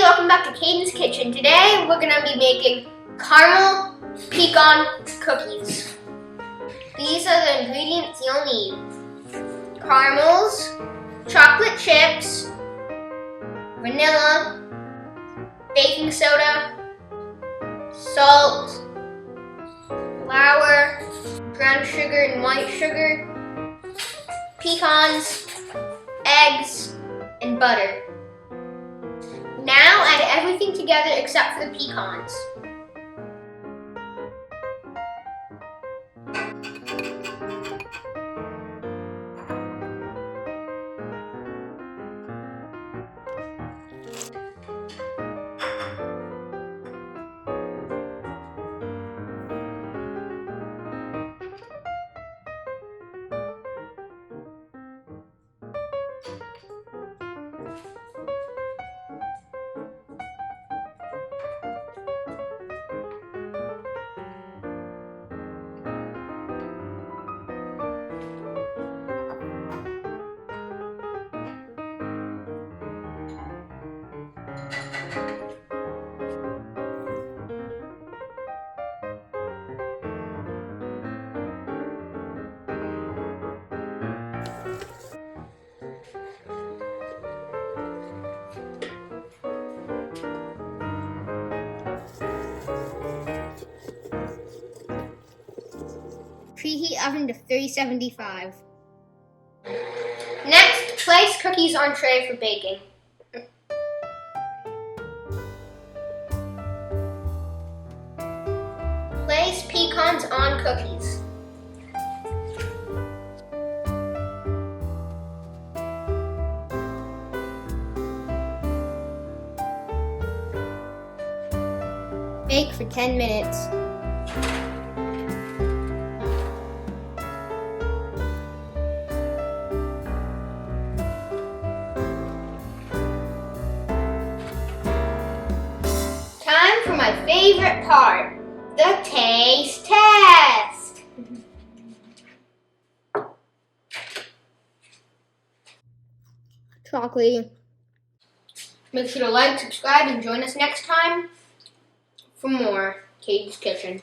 welcome back to Kaden's Kitchen. Today we're going to be making caramel pecan cookies. These are the ingredients you'll need. Caramels, chocolate chips, vanilla, baking soda, salt, flour, brown sugar and white sugar, pecans, eggs, and butter. Now add everything together except for the pecans. Preheat oven to 375. Next, place cookies on tray for baking. Place pecans on cookies. Bake for 10 minutes. Time for my favorite part, the taste test. Chocolatey. Make sure to like, subscribe, and join us next time for more Kaden's Kitchen.